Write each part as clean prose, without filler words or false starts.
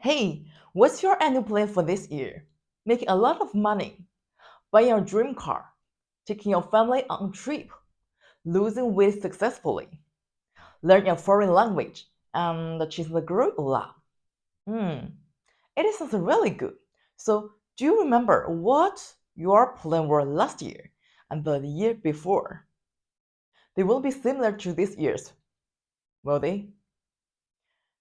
Hey, what's your annual plan for this year? Making a lot of money, buying your dream car, taking your family on a trip, losing weight successfully, learning a foreign language, and chasing the girl you love. Hmm, it sounds really good. So, do you remember what your plan were last year and the year before? They will be similar to this year's, will they?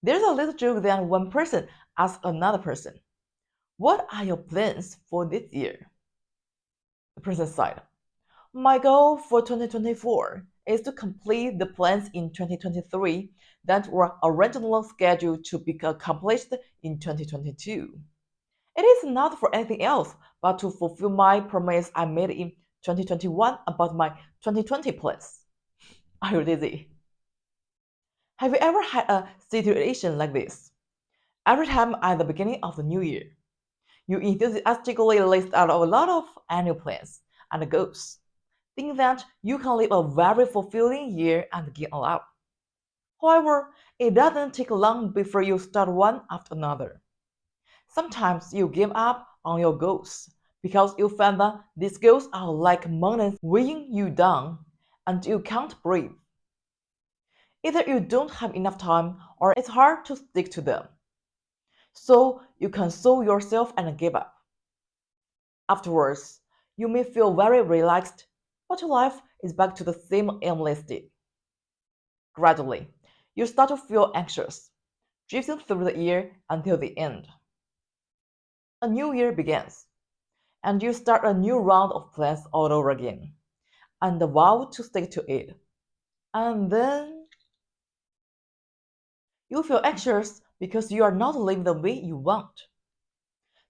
There's a little joke that one person asks another person, "What are your plans for this year?" The person sighed. My goal for 2024 is to complete the plans in 2023 that were originally scheduled to be accomplished in 2022. It is not for anything else but to fulfill my promise I made in 2021 about my 2020 plans. Are you dizzy? Have you ever had a situation like this? Every time at the beginning of the new year, you enthusiastically list out a lot of annual plans and goals. Think that you can live a very fulfilling year and gain a lot. However, it doesn't take long before you start one after another. Sometimes you give up on your goals because you find that these goals are like mountains weighing you down and you can't breathe. Either you don't have enough time or it's hard to stick to them. So you console yourself and give up. Afterwards, you may feel very relaxed, but your life is back to the same aimless state. Gradually, you start to feel anxious, drifting through the year until the end. A new year begins, and you start a new round of plans all over again, and vow to stick to it. And then you feel anxious because you are not living the way you want.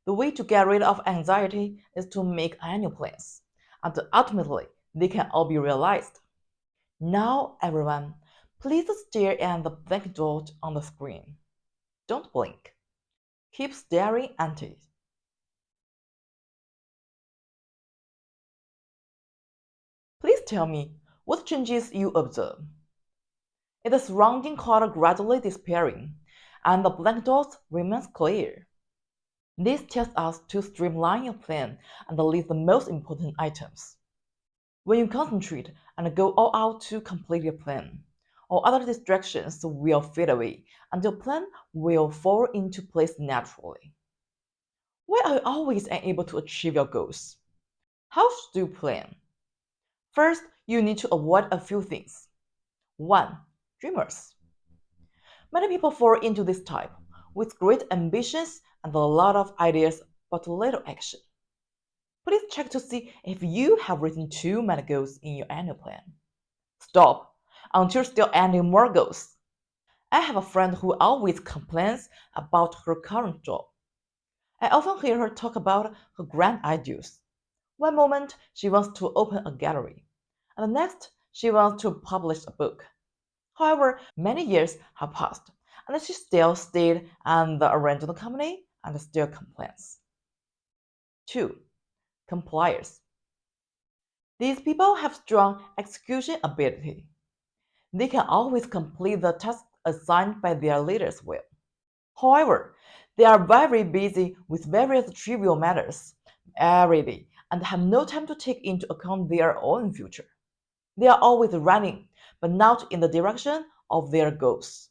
The way to get rid of anxiety is to make annual plans, and ultimately, they can all be realized. Now, everyone, please stare at the blank dot on the screen. Don't blink. Keep staring at it. Please tell me what changes you observe. Is the surrounding color gradually disappearing, and the blank dot remains clear? This tells us to streamline your plan and list the most important items. When you concentrate and go all out to complete your plan, all other distractions will fade away and your plan will fall into place naturally. Why are you always unable to achieve your goals? How should you plan? First, you need to avoid a few things. 1. Dreamers. Many people fall into this type, with great ambitions and a lot of ideas but little action. Please check to see if you have written too many goals in your annual plan. Stop until still adding more goals. I have a friend who always complains about her current job. I often hear her talk about her grand ideas. One moment she wants to open a gallery, and the next she wants to publish a book. However, many years have passed, and she still stayed at the original company and still complains. 2. Compliers. These people have strong execution ability. They can always complete the tasks assigned by their leaders well. However, they are very busy with various trivial matters every day and have no time to take into account their own future. They are always running, but not in the direction of their goals.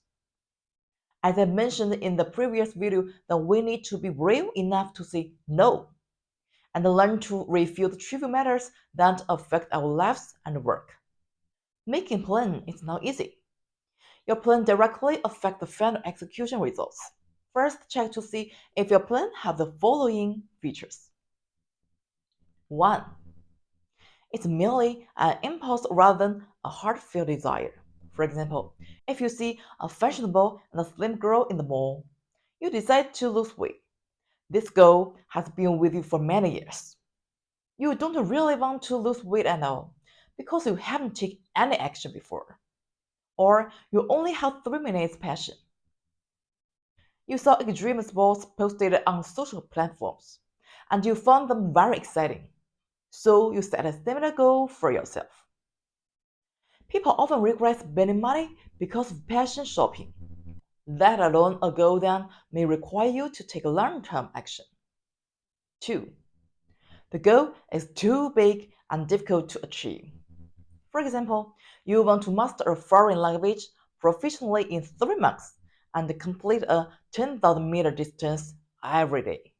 As I mentioned in the previous video, that we need to be brave enough to say no and learn to refuse trivial matters that affect our lives and work. Making plan is not easy. Your plan directly affects the final execution results. First, check to see if your plan has the following features. 1. It's merely an impulse rather than a heartfelt desire. For example, if you see a fashionable and slim girl in the mall, you decide to lose weight. This goal has been with you for many years. You don't really want to lose weight at all because you haven't taken any action before, or you only have 3 minutes passion. You saw extreme sports posted on social platforms, and you found them very exciting. So you set a similar goal for yourself. People often regret spending money because of passion shopping. let alone a goal that may require you to take long-term action. 2. The goal is too big and difficult to achieve. For example, you want to master a foreign language proficiently in 3 months and complete a 10,000-meter distance every day.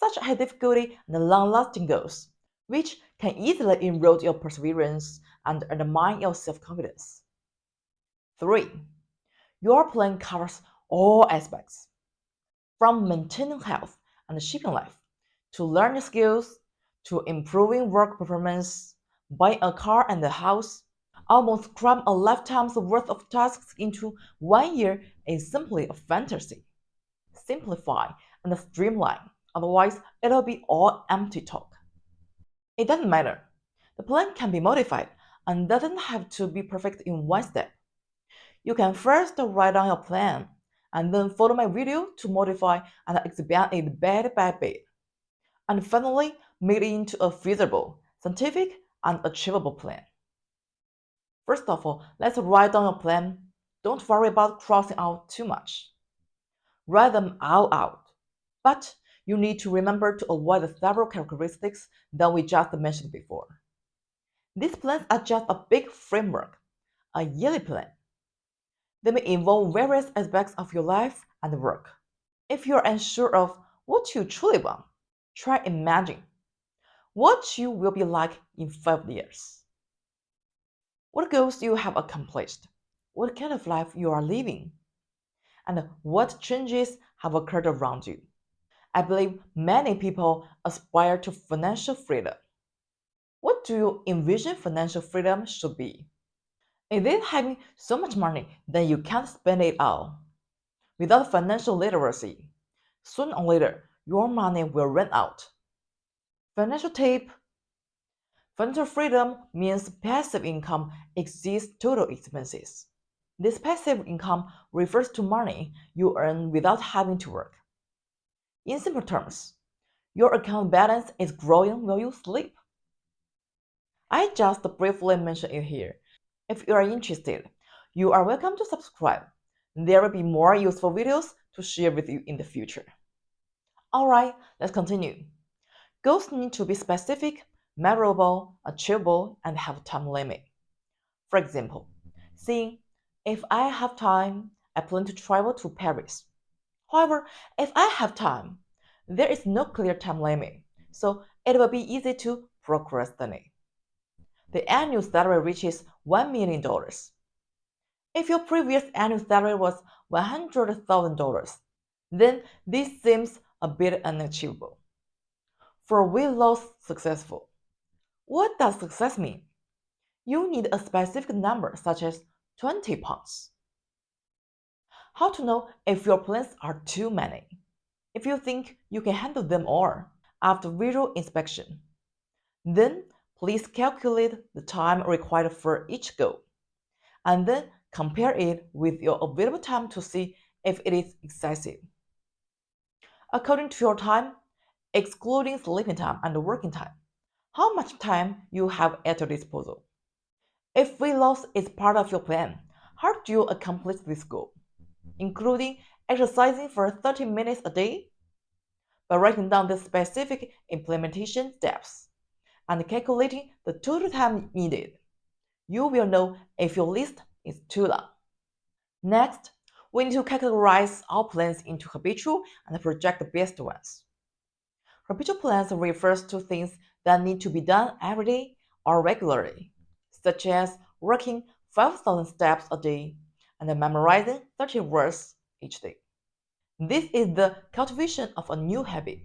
Such high difficulty and long-lasting goals, which can easily erode your perseverance and undermine your self-confidence. 3. Your plan covers all aspects, from maintaining health and shaping life, to learning skills, to improving work performance, buying a car and a house. Almost cram a lifetime's worth of tasks into 1 year is simply a fantasy. Simplify and streamline, otherwise, it'll be all empty talk. It doesn't matter. The plan can be modified and doesn't have to be perfect in one step. You can first write down your plan and then follow my video to modify and expand it bit by bit. And finally, make it into a feasible, scientific, and achievable plan. First of all, let's write down your plan. Don't worry about crossing out too much. Write them all out. But you need to remember to avoid the several characteristics that we just mentioned before. These plans are just a big framework, a yearly plan. They may involve various aspects of your life and work. If you're unsure of what you truly want, try imagining what you will be like in 5 years. What goals you have accomplished, what kind of life you are living, and what changes have occurred around you. I believe many people aspire to financial freedom. What do you envision financial freedom should be? Is it having so much money that you can't spend it all? Without financial literacy, sooner or later, your money will run out. Financial tip. Financial freedom means passive income exceeds total expenses. This passive income refers to money you earn without having to work. In simple terms, your account balance is growing while you sleep. I just briefly mentioned it here. If you are interested, you are welcome to subscribe. There will be more useful videos to share with you in the future. Alright, let's continue. Goals need to be specific, measurable, achievable, and have a time limit. For example, saying, if I have time, I plan to travel to Paris. However, if I have time, there is no clear time limit, so it will be easy to procrastinate. The annual salary reaches $1 million. If your previous annual salary was $100,000, then this seems a bit unachievable. For weight loss successful, what does success mean? You need a specific number such as 20 pounds. How to know if your plans are too many? If you think you can handle them all after visual inspection, then please calculate the time required for each goal, and then compare it with your available time to see if it is excessive. According to your time, excluding sleeping time and working time, how much time you have at your disposal. If weight loss is part of your plan, how do you accomplish this goal? Including exercising for 30 minutes a day? By writing down the specific implementation steps and calculating the total time needed, you will know if your list is too long. Next, we need to categorize our plans into habitual and project-based ones. Habitual plans refers to things that need to be done every day or regularly, such as walking 5,000 steps a day and memorizing 30 words each day. This is the cultivation of a new habit.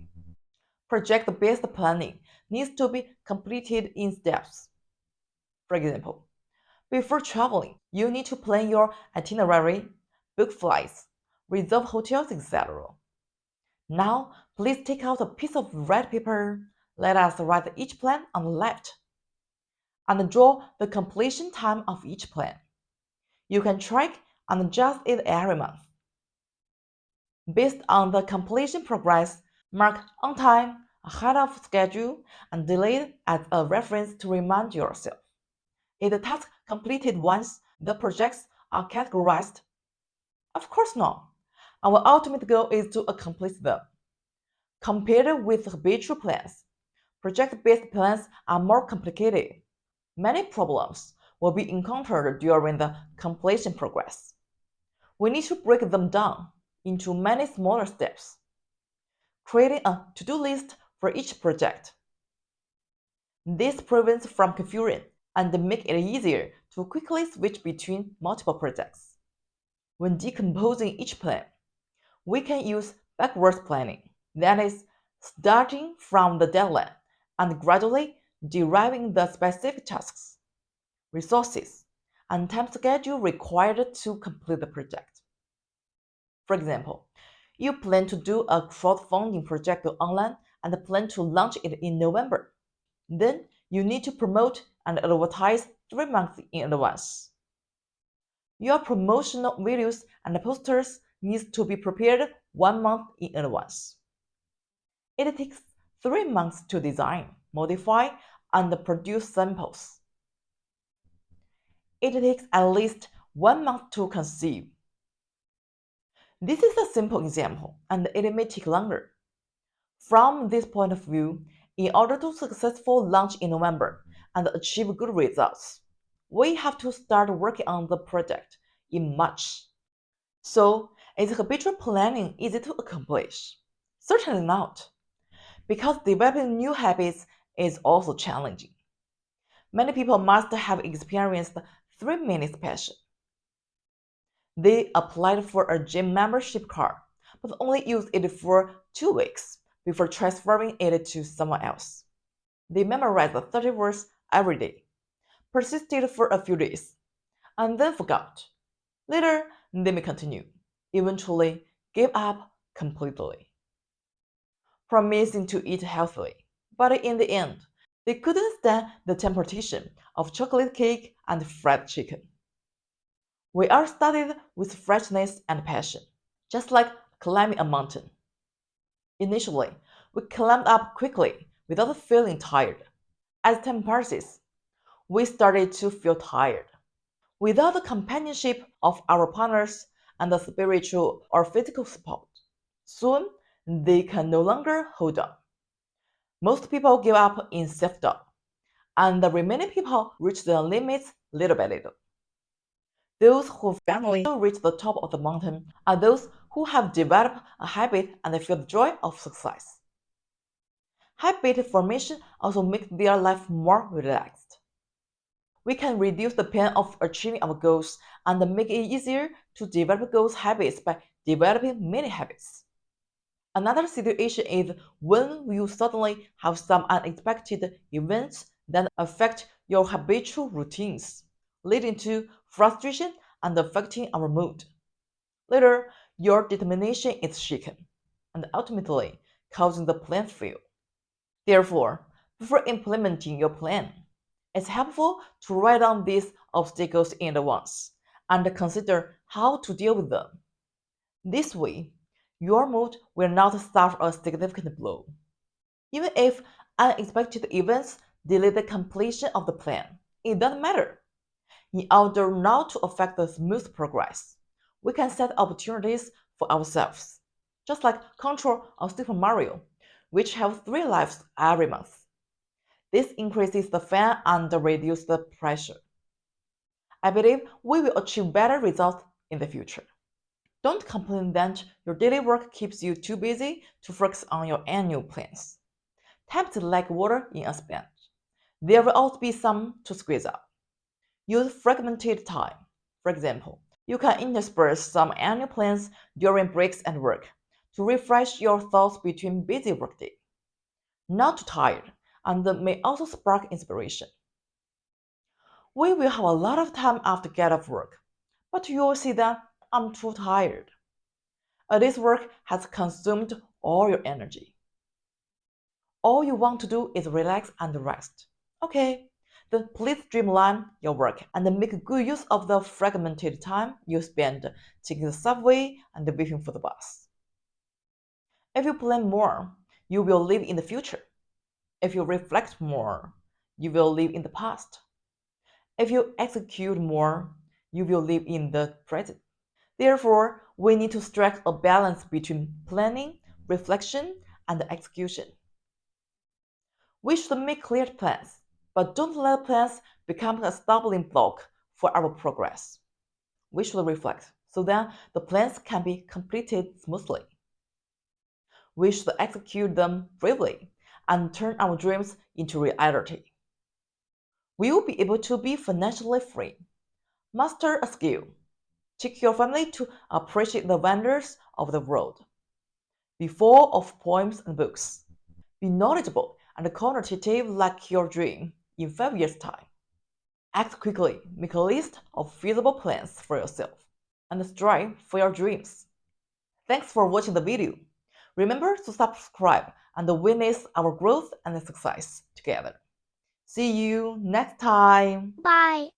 Project-based planning needs to be completed in steps. For example, before traveling, you need to plan your itinerary, book flights, reserve hotels, etc. Now, please take out a piece of red paper. Let us write each plan on the left and draw the completion time of each plan. You can track and adjust it every month. Based on the completion progress, mark on time, ahead of schedule, and delayed as a reference to remind yourself. If the task completed once, the projects are categorized Of course not. Our ultimate goal is to accomplish them. Compared with habitual plans, project-based plans are more complicated. Many problems will be encountered during the completion progress. We need to break them down into many smaller steps, creating a to-do list for each project. This prevents from confusion and makes it easier to quickly switch between multiple projects. When decomposing each plan, we can use backwards planning, that is, starting from the deadline and gradually deriving the specific tasks, resources, and time schedule required to complete the project. For example, you plan to do a crowdfunding project online and plan to launch it in November. Then you need to promote and advertise 3 months in advance. Your promotional videos and posters need to be prepared 1 month in advance. It takes 3 months to design, modify, and produce samples. It takes at least 1 month to conceive. This is a simple example, and it may take longer. From this point of view, in order to successfully launch in November and achieve good results, we have to start working on the project in March. So, is habitual planning easy to accomplish? Certainly not, because developing new habits is also challenging. Many people must have experienced 3 minutes passion. They applied for a gym membership card, but only used it for 2 weeks before transferring it to someone else. They memorized 30 words every day, persisted for a few days, and then forgot. Later, they may continue, eventually give up completely, promising to eat healthily. But in the end, they couldn't stand the temptation of chocolate cake and fried chicken. We are started with freshness and passion, just like climbing a mountain. Initially, we climbed up quickly without feeling tired. As time passes, we started to feel tired. Without the companionship of our partners and the spiritual or physical support, soon they can no longer hold on. Most people give up in self-doubt, and the remaining people reach their limits little by little. Those who finally reach the top of the mountain are those who have developed a habit and feel the joy of success. Habit formation also makes their life more relaxed. We can reduce the pain of achieving our goals and make it easier to develop goals habits by developing many habits. Another situation is when you suddenly have some unexpected events that affect your habitual routines, leading to frustration and affecting our mood. Later, your determination is shaken, and ultimately causing the plan to fail. Therefore, before implementing your plan, it's helpful to write down these obstacles in advance and consider how to deal with them. This way, your mood will not suffer a significant blow. Even if unexpected events delay the completion of the plan, it doesn't matter. In order not to affect the smooth progress, we can set opportunities for ourselves, just like Control or Super Mario, which have 3 lives every month. This increases the fun and reduces the pressure. I believe we will achieve better results in the future. Don't complain that your daily work keeps you too busy to focus on your annual plans. Time is like water in a sponge. There will always be some to squeeze out. Use fragmented time. For example, you can intersperse some annual plans during breaks and work to refresh your thoughts between busy workday. Not too tired, and may also spark inspiration. We will have a lot of time after get off work, but you will see that I'm too tired. A day's work has consumed all your energy. All you want to do is relax and rest. Okay, then please streamline your work and make good use of the fragmented time you spend taking the subway and waiting for the bus. If you plan more, you will live in the future. If you reflect more, you will live in the past. If you execute more, you will live in the present. Therefore, we need to strike a balance between planning, reflection, and execution. We should make clear plans, but don't let plans become a stumbling block for our progress. We should reflect so that the plans can be completed smoothly. We should execute them bravely and turn our dreams into reality. We will be able to be financially free, master a skill, teach your family to appreciate the wonders of the world, be full of poems and books, be knowledgeable and quantitative like your dream in 5 years' time. Act quickly, make a list of feasible plans for yourself, and strive for your dreams. Thanks for watching the video. Remember to subscribe and witness our growth and success together. See you next time. Bye.